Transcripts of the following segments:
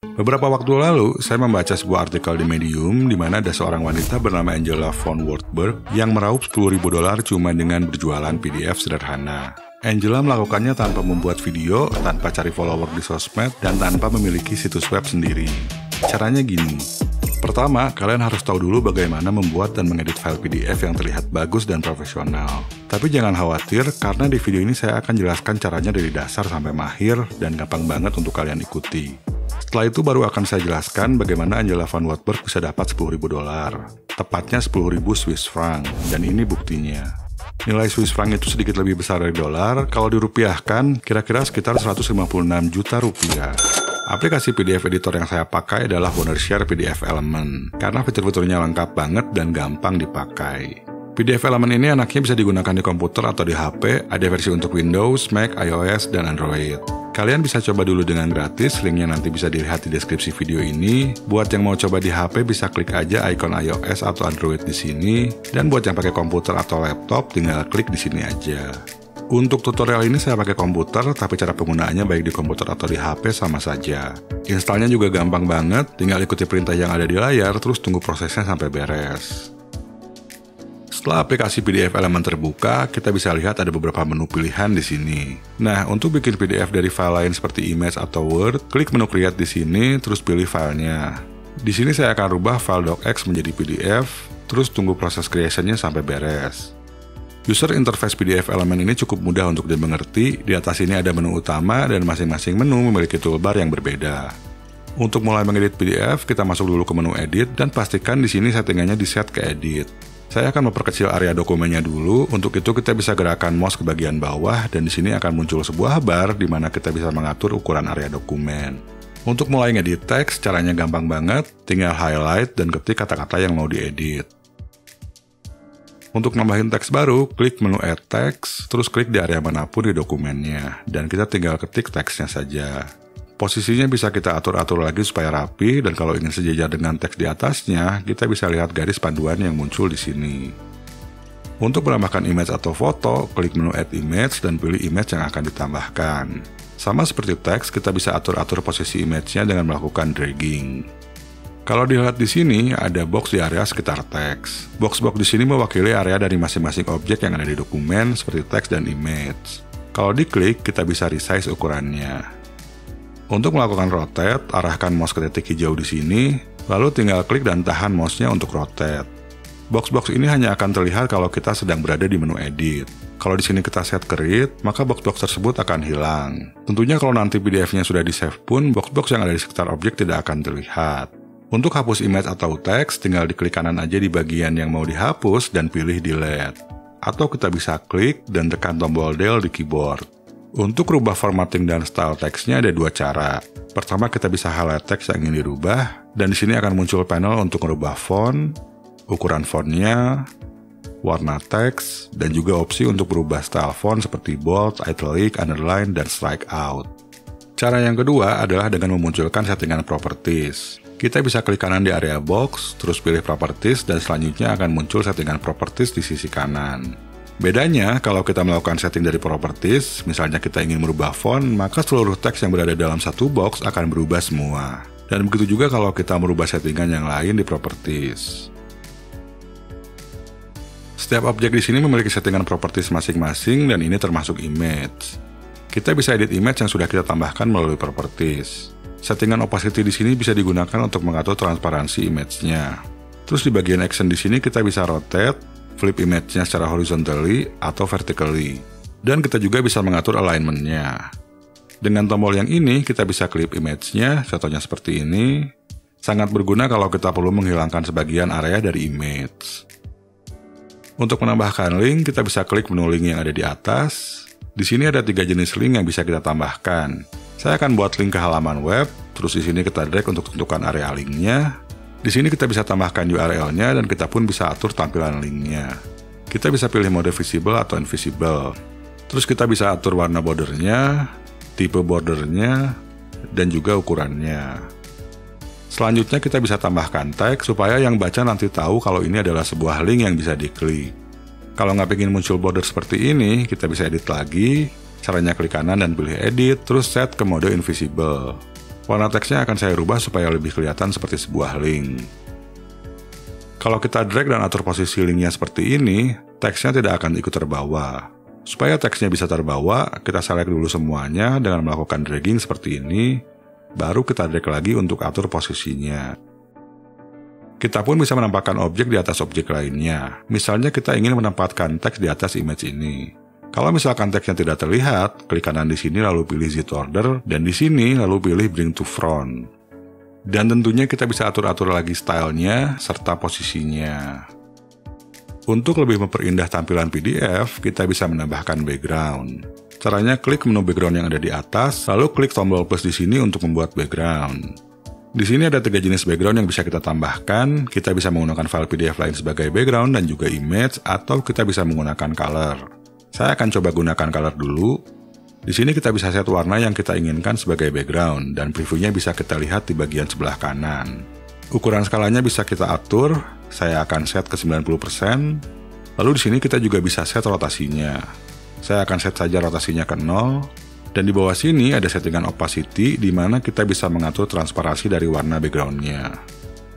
Beberapa waktu lalu, saya membaca sebuah artikel di Medium di mana ada seorang wanita bernama Angela von Wartburg yang meraup $10.000 cuma dengan berjualan PDF sederhana. Angela melakukannya tanpa membuat video, tanpa cari follower di sosmed, dan tanpa memiliki situs web sendiri. Caranya gini. Pertama, kalian harus tahu dulu bagaimana membuat dan mengedit file PDF yang terlihat bagus dan profesional. Tapi jangan khawatir, karena di video ini saya akan jelaskan caranya dari dasar sampai mahir dan gampang banget untuk kalian ikuti. Setelah itu baru akan saya jelaskan bagaimana Angela von Wartburg bisa dapat $10.000. Tepatnya 10.000 Swiss franc, dan ini buktinya. Nilai Swiss franc itu sedikit lebih besar dari dolar, kalau dirupiahkan kira-kira sekitar 156 juta rupiah. Aplikasi PDF editor yang saya pakai adalah Wondershare PDF Element, karena fitur-fiturnya lengkap banget dan gampang dipakai. PDF Element ini enaknya bisa digunakan di komputer atau di HP, ada versi untuk Windows, Mac, iOS, dan Android. Kalian bisa coba dulu dengan gratis, linknya nanti bisa dilihat di deskripsi video ini. Buat yang mau coba di HP bisa klik aja icon iOS atau Android di sini, dan buat yang pakai komputer atau laptop tinggal klik di sini aja. Untuk tutorial ini saya pakai komputer, tapi cara penggunaannya baik di komputer atau di HP sama saja. Installnya juga gampang banget, tinggal ikuti perintah yang ada di layar, terus tunggu prosesnya sampai beres. Setelah aplikasi PDF Element terbuka, kita bisa lihat ada beberapa menu pilihan di sini. Nah, untuk bikin PDF dari file lain seperti image atau Word, klik menu Create di sini, terus pilih filenya. Di sini saya akan rubah file docx menjadi PDF, terus tunggu proses creation-nya sampai beres. User interface PDF Element ini cukup mudah untuk dimengerti. Di atas ini ada menu utama dan masing-masing menu memiliki toolbar yang berbeda. Untuk mulai mengedit PDF, kita masuk dulu ke menu Edit dan pastikan di sini settingannya di set ke Edit. Saya akan memperkecil area dokumennya dulu. Untuk itu kita bisa gerakkan mouse ke bagian bawah dan di sini akan muncul sebuah bar di mana kita bisa mengatur ukuran area dokumen. Untuk mulai ngedit teks, caranya gampang banget. Tinggal highlight dan ketik kata-kata yang mau diedit. Untuk nambahin teks baru, klik menu Add Text, terus klik di area manapun di dokumennya, dan kita tinggal ketik teksnya saja. Posisinya bisa kita atur-atur lagi supaya rapi, dan kalau ingin sejajar dengan teks di atasnya, kita bisa lihat garis panduan yang muncul di sini. Untuk menambahkan image atau foto, klik menu Add Image dan pilih image yang akan ditambahkan. Sama seperti teks, kita bisa atur-atur posisi image-nya dengan melakukan dragging. Kalau dilihat di sini, ada box di area sekitar teks. Box-box di sini mewakili area dari masing-masing objek yang ada di dokumen, seperti teks dan image. Kalau diklik, kita bisa resize ukurannya. Untuk melakukan rotate, arahkan mouse ke titik hijau di sini, lalu tinggal klik dan tahan mouse-nya untuk rotate. Box-box ini hanya akan terlihat kalau kita sedang berada di menu edit. Kalau di sini kita set ke read, maka box-box tersebut akan hilang. Tentunya kalau nanti PDF-nya sudah di-save pun, box-box yang ada di sekitar objek tidak akan terlihat. Untuk hapus image atau teks, tinggal diklik kanan aja di bagian yang mau dihapus dan pilih delete. Atau kita bisa klik dan tekan tombol del di keyboard. Untuk rubah formatting dan style teksnya ada dua cara. Pertama, kita bisa highlight teks yang ingin dirubah, dan di sini akan muncul panel untuk merubah font, ukuran fontnya, warna teks, dan juga opsi untuk berubah style font seperti bold, italic, underline, dan strike out. Cara yang kedua adalah dengan memunculkan settingan properties. Kita bisa klik kanan di area box, terus pilih properties, dan selanjutnya akan muncul settingan properties di sisi kanan. Bedanya, kalau kita melakukan setting dari properties, misalnya kita ingin merubah font, maka seluruh teks yang berada dalam satu box akan berubah semua. Dan begitu juga kalau kita merubah settingan yang lain di properties. Setiap objek di sini memiliki settingan properties masing-masing dan ini termasuk image. Kita bisa edit image yang sudah kita tambahkan melalui properties. Settingan opacity di sini bisa digunakan untuk mengatur transparansi image-nya. Terus di bagian action di sini kita bisa rotate, flip image-nya secara horizontally atau vertically. Dan kita juga bisa mengatur alignment-nya. Dengan tombol yang ini, kita bisa clip image-nya, contohnya seperti ini. Sangat berguna kalau kita perlu menghilangkan sebagian area dari image. Untuk menambahkan link, kita bisa klik menu link yang ada di atas. Di sini ada 3 jenis link yang bisa kita tambahkan. Saya akan buat link ke halaman web, terus di sini kita drag untuk tentukan area linknya. Di sini kita bisa tambahkan URL-nya dan kita pun bisa atur tampilan linknya. Kita bisa pilih mode visible atau invisible. Terus kita bisa atur warna bordernya, tipe bordernya, dan juga ukurannya. Selanjutnya kita bisa tambahkan tag supaya yang baca nanti tahu kalau ini adalah sebuah link yang bisa diklik. Kalau nggak pengen muncul border seperti ini, kita bisa edit lagi. Caranya klik kanan dan pilih edit, terus set ke mode invisible. Warna teksnya akan saya rubah supaya lebih kelihatan seperti sebuah link. Kalau kita drag dan atur posisi linknya seperti ini, teksnya tidak akan ikut terbawa. Supaya teksnya bisa terbawa, kita select dulu semuanya dengan melakukan dragging seperti ini, baru kita drag lagi untuk atur posisinya. Kita pun bisa menempatkan objek di atas objek lainnya. Misalnya kita ingin menempatkan teks di atas image ini. Kalau misalkan teksnya tidak terlihat, klik kanan di sini lalu pilih Z order, dan di sini lalu pilih bring to front. Dan tentunya kita bisa atur-atur lagi stylenya serta posisinya. Untuk lebih memperindah tampilan PDF, kita bisa menambahkan background. Caranya klik menu background yang ada di atas, lalu klik tombol plus di sini untuk membuat background. Di sini ada 3 jenis background yang bisa kita tambahkan. Kita bisa menggunakan file PDF lain sebagai background dan juga image, atau kita bisa menggunakan color. Saya akan coba gunakan color dulu. Di sini kita bisa set warna yang kita inginkan sebagai background, dan previewnya bisa kita lihat di bagian sebelah kanan. Ukuran skalanya bisa kita atur, saya akan set ke 90%. Lalu di sini kita juga bisa set rotasinya. Saya akan set saja rotasinya ke 0. Dan di bawah sini ada settingan opacity, di mana kita bisa mengatur transparansi dari warna backgroundnya.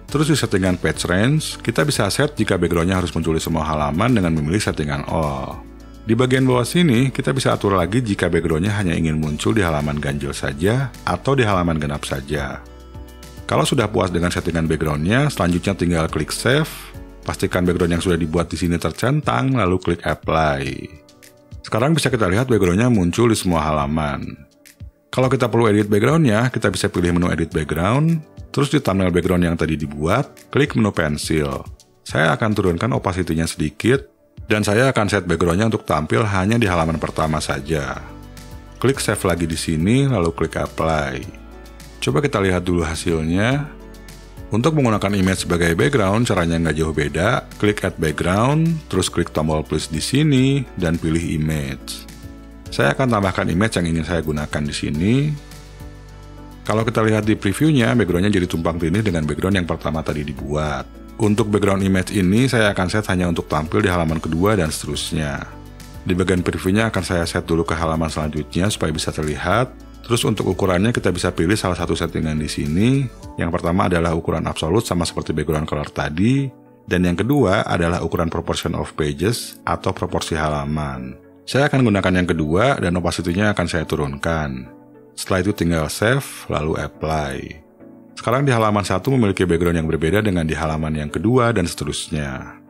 Terus di settingan page range, kita bisa set jika backgroundnya harus muncul di semua halaman dengan memilih settingan all. Di bagian bawah sini, kita bisa atur lagi jika backgroundnya hanya ingin muncul di halaman ganjil saja atau di halaman genap saja. Kalau sudah puas dengan settingan backgroundnya, selanjutnya tinggal klik save. Pastikan background yang sudah dibuat di sini tercentang, lalu klik apply. Sekarang bisa kita lihat backgroundnya muncul di semua halaman. Kalau kita perlu edit backgroundnya, kita bisa pilih menu edit background, terus di thumbnail background yang tadi dibuat, klik menu pensil. Saya akan turunkan opacity-nya sedikit, dan saya akan set backgroundnya untuk tampil hanya di halaman pertama saja. Klik save lagi di sini, lalu klik apply. Coba kita lihat dulu hasilnya. Untuk menggunakan image sebagai background, caranya nggak jauh beda. Klik add background, terus klik tombol plus di sini, dan pilih image. Saya akan tambahkan image yang ingin saya gunakan di sini. Kalau kita lihat di previewnya, backgroundnya jadi tumpang tindih dengan background yang pertama tadi dibuat. Untuk background image ini, saya akan set hanya untuk tampil di halaman kedua dan seterusnya. Di bagian previewnya akan saya set dulu ke halaman selanjutnya supaya bisa terlihat. Terus untuk ukurannya kita bisa pilih salah satu settingan di sini. Yang pertama adalah ukuran absolut sama seperti background color tadi. Dan yang kedua adalah ukuran proportion of pages atau proporsi halaman. Saya akan gunakan yang kedua dan opacity-nya akan saya turunkan. Setelah itu tinggal save, lalu apply. Sekarang di halaman 1 memiliki background yang berbeda dengan di halaman yang kedua dan seterusnya.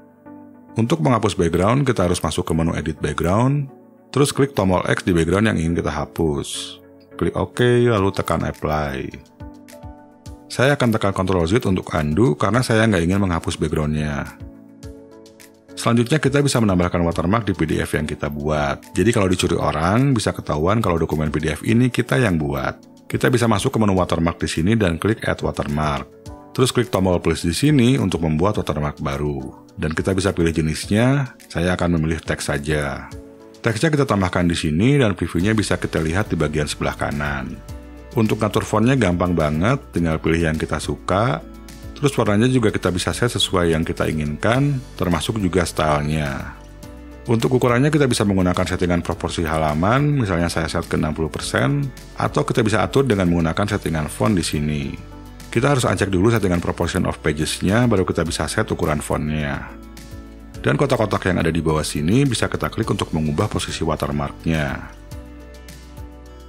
Untuk menghapus background, kita harus masuk ke menu edit background. Terus klik tombol X di background yang ingin kita hapus. Klik OK, lalu tekan apply. Saya akan tekan Ctrl Z untuk undo karena saya nggak ingin menghapus backgroundnya. Selanjutnya kita bisa menambahkan watermark di PDF yang kita buat. Jadi kalau dicuri orang, bisa ketahuan kalau dokumen PDF ini kita yang buat. Kita bisa masuk ke menu watermark di sini dan klik add watermark. Terus klik tombol plus di sini untuk membuat watermark baru. Dan kita bisa pilih jenisnya, saya akan memilih teks saja. Teksnya kita tambahkan di sini dan previewnya bisa kita lihat di bagian sebelah kanan. Untuk ngatur fontnya gampang banget, tinggal pilih yang kita suka. Terus warnanya juga kita bisa set sesuai yang kita inginkan, termasuk juga stylenya. Untuk ukurannya kita bisa menggunakan settingan proporsi halaman, misalnya saya set ke 60%, atau kita bisa atur dengan menggunakan settingan font di sini. Kita harus uncheck dulu settingan proportion of pages-nya, baru kita bisa set ukuran fontnya. Dan kotak-kotak yang ada di bawah sini bisa kita klik untuk mengubah posisi watermark-nya.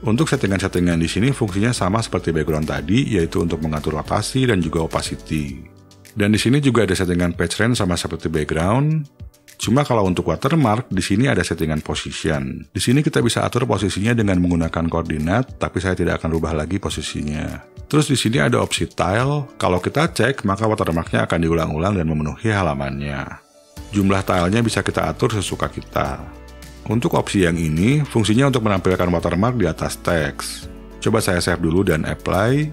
Untuk settingan-settingan di sini fungsinya sama seperti background tadi, yaitu untuk mengatur rotasi dan juga opacity. Dan di sini juga ada settingan page range sama seperti background. Cuma kalau untuk watermark, di sini ada settingan position. Di sini kita bisa atur posisinya dengan menggunakan koordinat, tapi saya tidak akan rubah lagi posisinya. Terus di sini ada opsi tile. Kalau kita cek, maka watermark-nya akan diulang-ulang dan memenuhi halamannya. Jumlah tilenya bisa kita atur sesuka kita. Untuk opsi yang ini, fungsinya untuk menampilkan watermark di atas teks. Coba saya save dulu dan apply.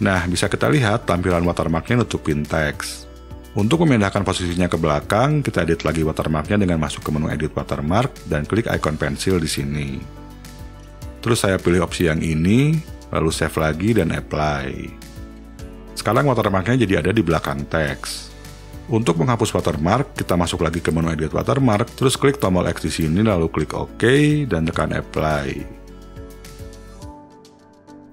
Nah, bisa kita lihat tampilan watermarknya nutupin teks. Untuk memindahkan posisinya ke belakang, kita edit lagi watermarknya dengan masuk ke menu edit watermark dan klik icon pensil di sini. Terus saya pilih opsi yang ini, lalu save lagi dan apply. Sekarang watermarknya jadi ada di belakang teks. Untuk menghapus watermark, kita masuk lagi ke menu edit watermark, terus klik tombol X di sini, lalu klik OK dan tekan apply.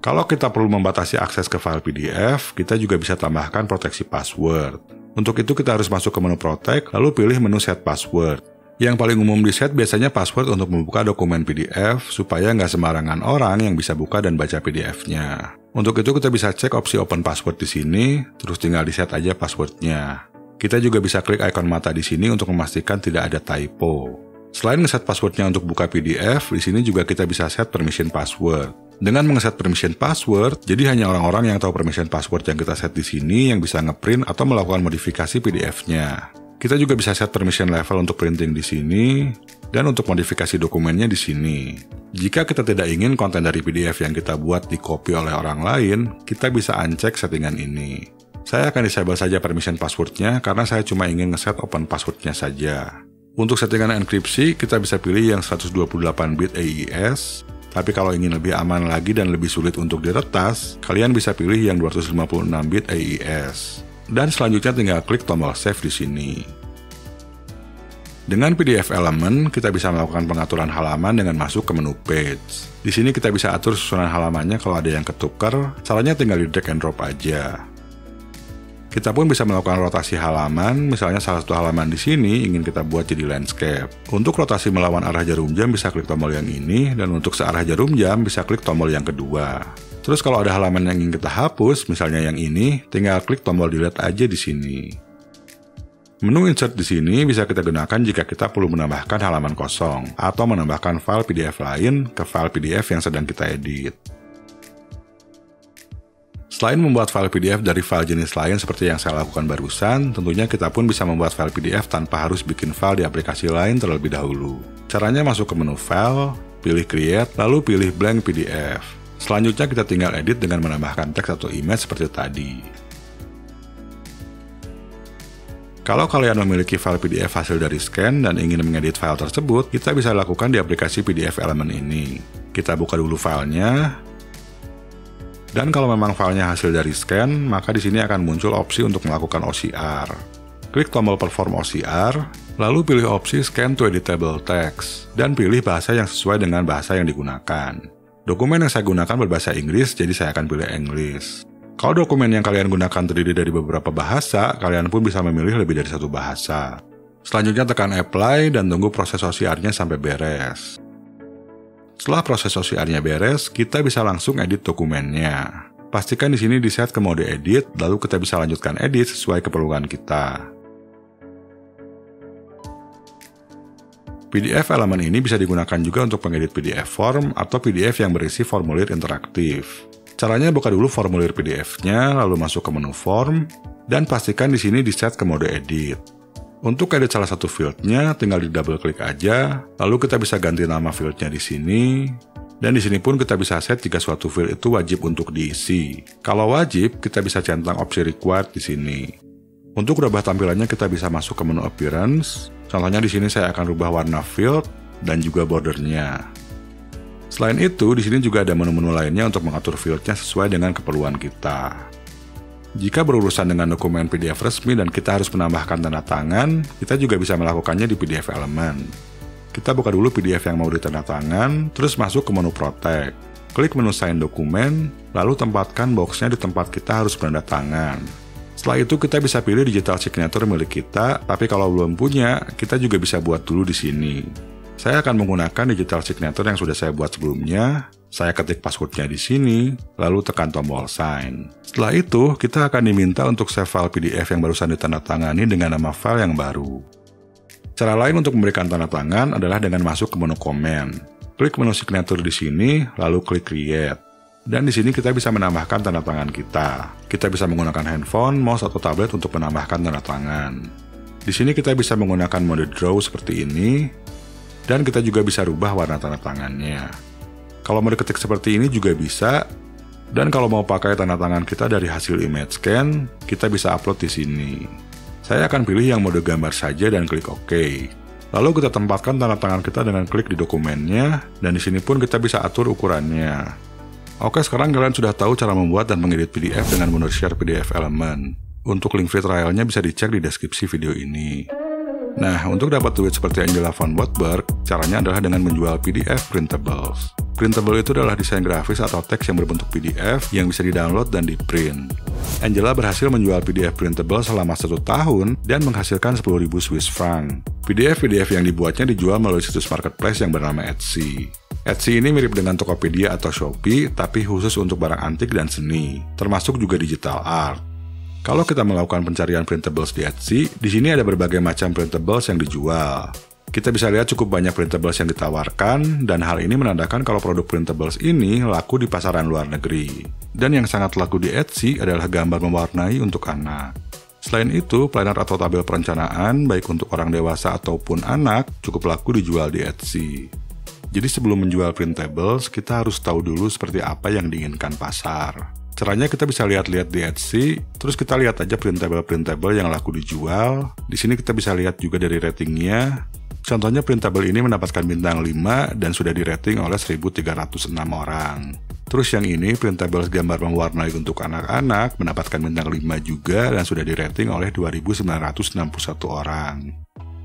Kalau kita perlu membatasi akses ke file PDF, kita juga bisa tambahkan proteksi password. Untuk itu kita harus masuk ke menu Protect, lalu pilih menu Set Password. Yang paling umum di set biasanya password untuk membuka dokumen PDF, supaya nggak sembarangan orang yang bisa buka dan baca PDF-nya. Untuk itu kita bisa cek opsi Open Password di sini, terus tinggal di-set aja passwordnya. Kita juga bisa klik ikon mata di sini untuk memastikan tidak ada typo. Selain ngeset passwordnya untuk buka PDF, di sini juga kita bisa set permission password. Dengan mengeset permission password, jadi hanya orang-orang yang tahu permission password yang kita set di sini yang bisa ngeprint atau melakukan modifikasi PDF-nya. Kita juga bisa set permission level untuk printing di sini, dan untuk modifikasi dokumennya di sini. Jika kita tidak ingin konten dari PDF yang kita buat di-copy oleh orang lain, kita bisa uncheck settingan ini. Saya akan disable saja permission passwordnya karena saya cuma ingin ngeset open passwordnya saja. Untuk settingan enkripsi, kita bisa pilih yang 128-bit AES, tapi kalau ingin lebih aman lagi dan lebih sulit untuk diretas, kalian bisa pilih yang 256-bit AES. Dan selanjutnya tinggal klik tombol save di sini. Dengan PDF Element, kita bisa melakukan pengaturan halaman dengan masuk ke menu Page. Di sini kita bisa atur susunan halamannya kalau ada yang ketukar, caranya tinggal di drag and drop aja. Kita pun bisa melakukan rotasi halaman, misalnya salah satu halaman di sini ingin kita buat jadi landscape. Untuk rotasi melawan arah jarum jam bisa klik tombol yang ini, dan untuk searah jarum jam bisa klik tombol yang kedua. Terus kalau ada halaman yang ingin kita hapus, misalnya yang ini, tinggal klik tombol delete aja di sini. Menu insert di sini bisa kita gunakan jika kita perlu menambahkan halaman kosong, atau menambahkan file PDF lain ke file PDF yang sedang kita edit. Selain membuat file PDF dari file jenis lain seperti yang saya lakukan barusan, tentunya kita pun bisa membuat file PDF tanpa harus bikin file di aplikasi lain terlebih dahulu. Caranya masuk ke menu File, pilih Create, lalu pilih Blank PDF. Selanjutnya kita tinggal edit dengan menambahkan teks atau image seperti tadi. Kalau kalian memiliki file PDF hasil dari scan dan ingin mengedit file tersebut, kita bisa lakukan di aplikasi PDF Element ini. Kita buka dulu filenya. Dan kalau memang filenya hasil dari scan, maka di sini akan muncul opsi untuk melakukan OCR. Klik tombol Perform OCR, lalu pilih opsi Scan to Editable Text, dan pilih bahasa yang sesuai dengan bahasa yang digunakan. Dokumen yang saya gunakan berbahasa Inggris, jadi saya akan pilih English. Kalau dokumen yang kalian gunakan terdiri dari beberapa bahasa, kalian pun bisa memilih lebih dari satu bahasa. Selanjutnya tekan Apply dan tunggu proses OCR-nya sampai beres. Setelah proses OCR-nya beres, kita bisa langsung edit dokumennya. Pastikan di sini di-set ke mode edit, lalu kita bisa lanjutkan edit sesuai keperluan kita. PDF Element ini bisa digunakan juga untuk pengedit PDF form atau PDF yang berisi formulir interaktif. Caranya buka dulu formulir PDF-nya, lalu masuk ke menu Form, dan pastikan di sini di-set ke mode edit. Untuk edit salah satu fieldnya, tinggal di double klik aja, lalu kita bisa ganti nama fieldnya di sini, dan di sini pun kita bisa set jika suatu field itu wajib untuk diisi. Kalau wajib, kita bisa centang opsi required di sini. Untuk rubah tampilannya, kita bisa masuk ke menu Appearance. Contohnya di sini saya akan rubah warna field dan juga bordernya. Selain itu, di sini juga ada menu-menu lainnya untuk mengatur fieldnya sesuai dengan keperluan kita. Jika berurusan dengan dokumen PDF resmi dan kita harus menambahkan tanda tangan, kita juga bisa melakukannya di PDF Element. Kita buka dulu PDF yang mau ditandatangan, terus masuk ke menu Protect. Klik menu Sign Dokumen, lalu tempatkan boxnya di tempat kita harus bertandatangan. Setelah itu kita bisa pilih digital signature milik kita, tapi kalau belum punya, kita juga bisa buat dulu di sini. Saya akan menggunakan digital signature yang sudah saya buat sebelumnya. Saya ketik passwordnya di sini, lalu tekan tombol Sign. Setelah itu, kita akan diminta untuk save file PDF yang barusan ditandatangani dengan nama file yang baru. Cara lain untuk memberikan tanda tangan adalah dengan masuk ke menu Comment. Klik menu Signature di sini, lalu klik Create. Dan di sini kita bisa menambahkan tanda tangan kita. Kita bisa menggunakan handphone, mouse, atau tablet untuk menambahkan tanda tangan. Di sini kita bisa menggunakan mode Draw seperti ini, dan kita juga bisa rubah warna tanda tangannya. Kalau mau diketik seperti ini juga bisa, dan kalau mau pakai tanda tangan kita dari hasil image scan, kita bisa upload di sini. Saya akan pilih yang mode gambar saja dan klik OK. Lalu kita tempatkan tanda tangan kita dengan klik di dokumennya, dan di sini pun kita bisa atur ukurannya. Oke, sekarang kalian sudah tahu cara membuat dan mengedit PDF dengan menu Share PDF Element. Untuk link free trialnya bisa dicek di deskripsi video ini. Nah, untuk dapat duit seperti Angela von Wartburg, caranya adalah dengan menjual PDF printables. Printable itu adalah desain grafis atau teks yang berbentuk PDF yang bisa di-download dan di-print. Angela berhasil menjual PDF printable selama 1 tahun dan menghasilkan 10.000 Swiss franc. PDF yang dibuatnya dijual melalui situs marketplace yang bernama Etsy. Etsy ini mirip dengan Tokopedia atau Shopee, tapi khusus untuk barang antik dan seni, termasuk juga digital art. Kalau kita melakukan pencarian printables di Etsy, di sini ada berbagai macam printables yang dijual. Kita bisa lihat cukup banyak printables yang ditawarkan, dan hal ini menandakan kalau produk printables ini laku di pasaran luar negeri. Dan yang sangat laku di Etsy adalah gambar mewarnai untuk anak. Selain itu, planner atau tabel perencanaan, baik untuk orang dewasa ataupun anak, cukup laku dijual di Etsy. Jadi sebelum menjual printables, kita harus tahu dulu seperti apa yang diinginkan pasar. Caranya kita bisa lihat-lihat di Etsy, terus kita lihat aja printable yang laku dijual. Di sini kita bisa lihat juga dari ratingnya. Contohnya printable ini mendapatkan bintang 5 dan sudah di-rating oleh 1.306 orang. Terus yang ini printable gambar mewarnai untuk anak-anak mendapatkan bintang 5 juga dan sudah di-rating oleh 2.961 orang.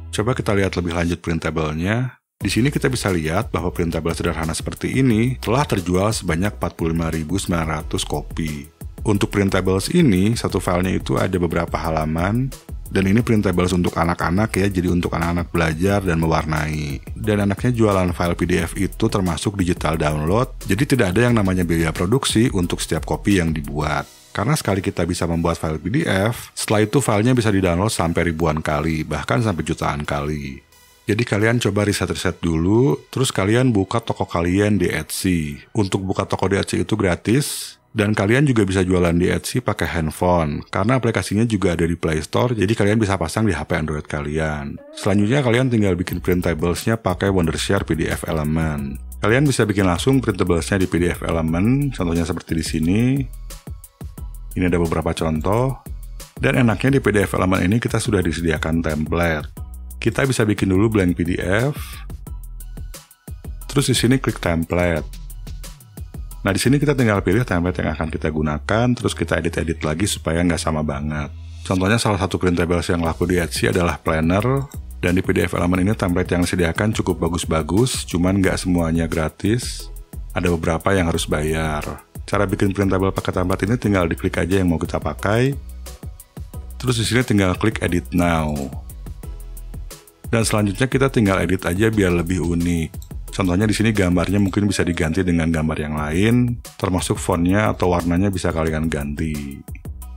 Coba kita lihat lebih lanjut printable-nya. Di sini kita bisa lihat bahwa printable sederhana seperti ini telah terjual sebanyak 45.900 kopi. Untuk printables ini, satu filenya itu ada beberapa halaman. Dan ini printables untuk anak-anak ya, jadi untuk anak-anak belajar dan mewarnai. Dan anaknya jualan file PDF itu termasuk digital download, jadi tidak ada yang namanya biaya produksi untuk setiap kopi yang dibuat. Karena sekali kita bisa membuat file PDF, setelah itu filenya bisa di-download sampai ribuan kali, bahkan sampai jutaan kali. Jadi kalian coba riset-riset dulu, terus kalian buka toko kalian di Etsy. Untuk buka toko di Etsy itu gratis. Dan kalian juga bisa jualan di Etsy pakai handphone, karena aplikasinya juga ada di Play Store, jadi kalian bisa pasang di HP Android kalian. Selanjutnya kalian tinggal bikin printablesnya pakai Wondershare PDF Element. Kalian bisa bikin langsung printablesnya di PDF Element, contohnya seperti di sini. Ini ada beberapa contoh. Dan enaknya di PDF Element ini kita sudah disediakan template. Kita bisa bikin dulu blank PDF. Terus di sini klik template. Nah, di sini kita tinggal pilih template yang akan kita gunakan, terus kita edit-edit lagi supaya nggak sama banget. Contohnya salah satu printables yang laku di Etsy adalah planner, dan di PDF Element ini template yang disediakan cukup bagus-bagus, cuman nggak semuanya gratis. Ada beberapa yang harus bayar. Cara bikin printable pakai template ini tinggal diklik aja yang mau kita pakai. Terus di sini tinggal klik Edit Now. Dan selanjutnya kita tinggal edit aja biar lebih unik. Contohnya di sini gambarnya mungkin bisa diganti dengan gambar yang lain, termasuk fontnya atau warnanya bisa kalian ganti.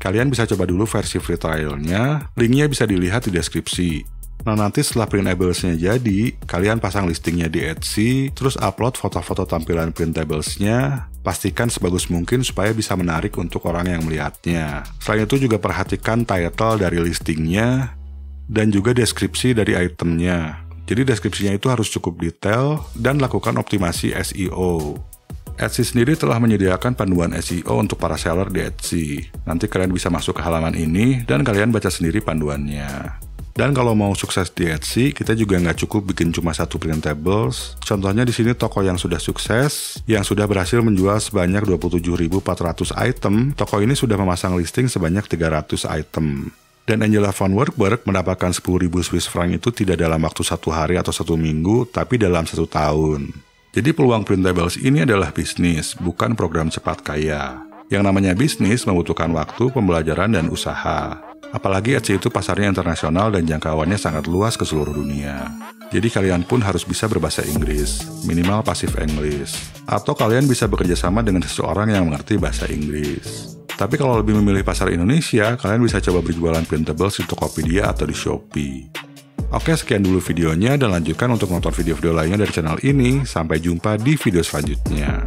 Kalian bisa coba dulu versi free trial-nya, linknya bisa dilihat di deskripsi. Nah nanti setelah printablesnya jadi, kalian pasang listingnya di Etsy, terus upload foto-foto tampilan printablesnya, pastikan sebagus mungkin supaya bisa menarik untuk orang yang melihatnya. Selain itu juga perhatikan title dari listingnya, dan juga deskripsi dari itemnya. Jadi deskripsinya itu harus cukup detail dan lakukan optimasi SEO. Etsy sendiri telah menyediakan panduan SEO untuk para seller di Etsy. Nanti kalian bisa masuk ke halaman ini dan kalian baca sendiri panduannya. Dan kalau mau sukses di Etsy, kita juga nggak cukup bikin cuma satu printables. Contohnya di sini toko yang sudah sukses, yang sudah berhasil menjual sebanyak 27.400 item, toko ini sudah memasang listing sebanyak 300 item. Dan Angela von Werkberg mendapatkan 10.000 Swiss franc itu tidak dalam waktu 1 hari atau 1 minggu, tapi dalam 1 tahun. Jadi peluang printables ini adalah bisnis, bukan program cepat kaya. Yang namanya bisnis membutuhkan waktu, pembelajaran, dan usaha. Apalagi Etsy itu pasarnya internasional dan jangkauannya sangat luas ke seluruh dunia. Jadi kalian pun harus bisa berbahasa Inggris, minimal pasif English. Atau kalian bisa bekerja sama dengan seseorang yang mengerti bahasa Inggris. Tapi kalau lebih memilih pasar Indonesia, kalian bisa coba berjualan printables di Tokopedia atau di Shopee. Oke, sekian dulu videonya dan lanjutkan untuk nonton video-video lainnya dari channel ini. Sampai jumpa di video selanjutnya.